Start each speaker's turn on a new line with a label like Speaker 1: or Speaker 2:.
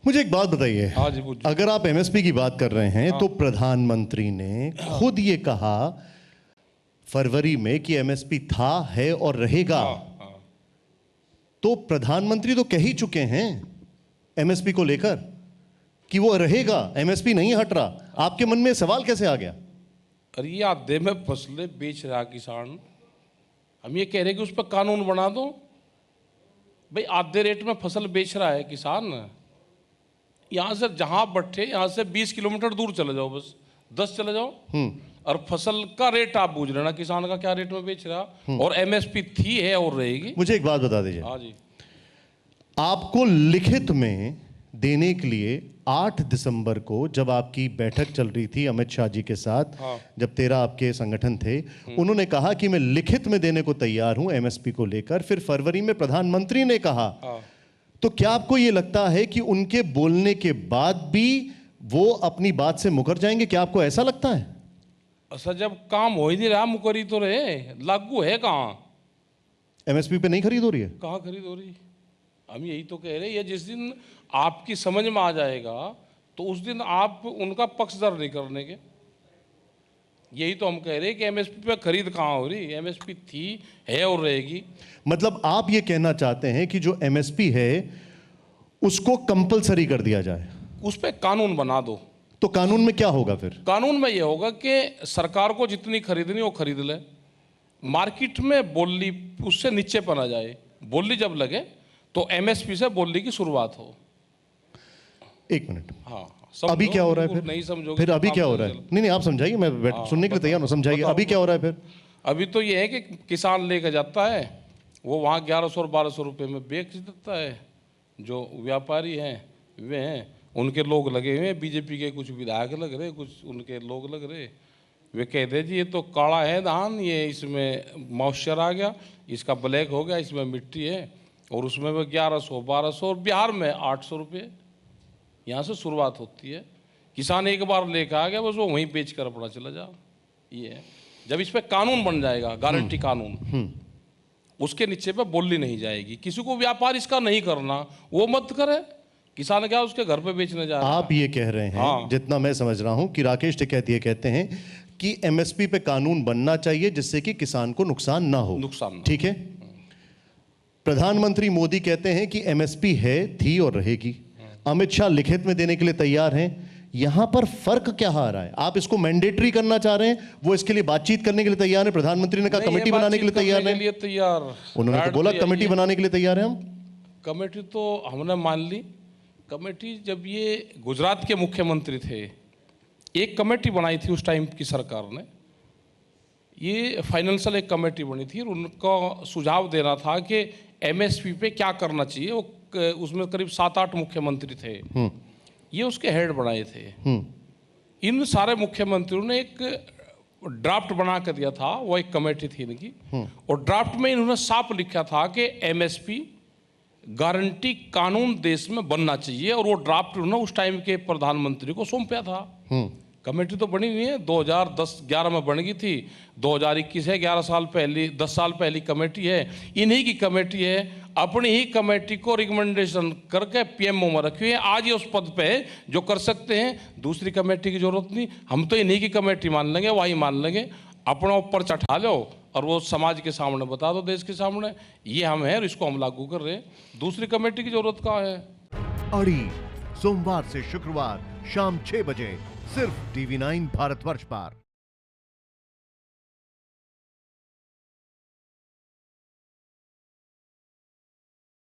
Speaker 1: मुझे एक बात बताइए,
Speaker 2: हाँ जी पूछिए।
Speaker 1: अगर आप एमएसपी की बात कर रहे हैं तो प्रधानमंत्री ने खुद ये कहा फरवरी में कि एमएसपी था, है और रहेगा। तो प्रधानमंत्री तो कह ही चुके हैं एमएसपी को लेकर कि वो रहेगा, एमएसपी नहीं हट रहा। आपके मन में सवाल कैसे आ गया?
Speaker 2: अरे ये आधे में फसलें बेच रहा किसान, हम ये कह रहे हैं कि उस पर कानून बना दो। भाई आधे रेट में फसल बेच रहा है किसान, यहाँ से जहाँ बैठे यहाँ से 20 किलोमीटर दूर चले जाओ, बस 10 चले जाओ, और फसल का रेट आप पूछ लेना किसान का क्या रेट में बेच रहा, और एमएसपी थी, है और रहेगी।
Speaker 1: मुझे एक बात बता दीजिए,
Speaker 2: हाँ जी,
Speaker 1: आपको लिखित में देने के लिए 8 दिसंबर को जब आपकी बैठक चल रही थी अमित शाह जी के साथ,
Speaker 2: हाँ।
Speaker 1: जब 13 आपके संगठन थे, उन्होंने कहा कि मैं लिखित में देने को तैयार हूं एमएसपी को लेकर। फिर फरवरी में प्रधानमंत्री ने कहा,
Speaker 2: हाँ।
Speaker 1: तो क्या आपको यह लगता है कि उनके बोलने के बाद भी वो अपनी बात से मुकर जाएंगे? क्या आपको ऐसा लगता है?
Speaker 2: अच्छा, जब काम हो ही नहीं रहा, मुकरी तो रहे, लागू है कहाँ?
Speaker 1: एमएसपी पे नहीं खरीद हो रही है?
Speaker 2: कहाँ खरीद हो रही? हम यही तो कह रहे हैं, ये जिस दिन आपकी समझ में आ जाएगा तो उस दिन आप उनका पक्षधर नहीं करने के। यही तो हम कह रहे हैं कि एमएसपी पे खरीद कहाँ हो रही? एमएसपी थी, है और रहेगी।
Speaker 1: मतलब आप ये कहना चाहते हैं कि जो एमएसपी है उसको कंपलसरी कर दिया जाए,
Speaker 2: उस पर कानून बना दो।
Speaker 1: तो कानून में क्या होगा फिर?
Speaker 2: कानून में ये होगा कि सरकार को जितनी खरीदनी वो खरीद ले, मार्केट में बोली उससे नीचे पना जाए, बोली जब लगे तो एमएसपी से बोली की शुरुआत हो।
Speaker 1: एक मिनट,
Speaker 2: हाँ,
Speaker 1: अभी क्या हो रहा है फिर?
Speaker 2: नहीं समझोगे
Speaker 1: फिर अभी
Speaker 2: तो
Speaker 1: क्या हो रहा है? नहीं आप समझाइए, मैं सुनने के लिए तैयार हूं, समझाइए अभी क्या हो रहा है फिर?
Speaker 2: अभी तो ये है कि किसान लेकर जाता है, वो वहाँ 1100 और 1200 रुपये में बेच देता है। जो व्यापारी हैं वे हैं, उनके लोग लगे हुए हैं, बीजेपी के कुछ विधायक लग रहे, कुछ उनके लोग लग रहे, वे कहते जी ये तो काला है धान, ये इसमें मॉइस्चर आ गया, इसका ब्लैक हो गया, इसमें मिट्टी है, और उसमें वो 1100 1200 और बिहार में 800 रुपये। यहाँ से शुरुआत होती है। किसान एक बार लेकर आ गया, बस वो वहीं बेच कर अपना चला जा। ये है, जब इस पर कानून बन जाएगा, गारंटी कानून, उसके नीचे पे बोली नहीं जाएगी। किसी को व्यापार इसका नहीं करना, वो मत करे। किसान क्या उसके घर पे बेचने जा रहा है?
Speaker 1: आप ये कह रहे हैं,
Speaker 2: हाँ।
Speaker 1: जितना मैं समझ रहा हूं कि राकेश टिकैत ये कहते हैं कि एमएसपी पे कानून बनना चाहिए जिससे कि किसान को नुकसान ना हो।
Speaker 2: नुकसान ना।
Speaker 1: ठीक है। प्रधानमंत्री मोदी कहते हैं कि एमएसपी है, थी और रहेगी। अमित शाह लिखित में देने के लिए तैयार हैं। यहां पर फर्क क्या आ रहा है? आप इसको मैंडेटरी करना चाह रहे हैं, वो इसके लिए बातचीत करने के लिए तैयार है। प्रधानमंत्री ने कहा कमेटी बनाने के लिए तैयार है। उन्होंने तो बोला कमेटी बनाने के लिए तैयार है हम।
Speaker 2: कमेटी तो हमने मान ली। कमेटी जब ये गुजरात के मुख्यमंत्री थे, एक कमेटी बनाई थी उस टाइम की सरकार ने, ये फाइनेंशियल एक कमेटी बनी थी, और उनका सुझाव देना था कि एमएसपी पे क्या करना चाहिए। वो उसमें करीब 7-8 मुख्यमंत्री थे, ये उसके हेड बनाए थे। इन सारे मुख्यमंत्रियों ने एक ड्राफ्ट बना कर दिया था, वो एक कमेटी थी इनकी, और ड्राफ्ट में इन्होंने साफ लिखा था कि एमएसपी गारंटी कानून देश में बनना चाहिए, और वो ड्राफ्ट उन्होंने उस टाइम के प्रधानमंत्री को सौंपा था। कमेटी तो बनी नहीं है, 2010-11 में बन गई थी, 2021 है, 11 साल पहली, 10 साल पहली कमेटी है। इन्हीं की कमेटी है, अपनी ही कमेटी को रिकमेंडेशन करके पीएमओ में रखी है। आज ये उस पद पे है जो कर सकते हैं, दूसरी कमेटी की जरूरत नहीं। हम तो इन्हीं की कमेटी मान लेंगे, वही मान लेंगे, अपना ऊपर चढ़ा लो और वो समाज के सामने बता दो, देश के सामने ये हम हैं और इसको हम लागू कर रहे हैं। दूसरी कमेटी की जरूरत कहाँ है?
Speaker 1: अड़ी सोमवार से शुक्रवार शाम 6 बजे सिर्फ TV9 भारतवर्ष पर।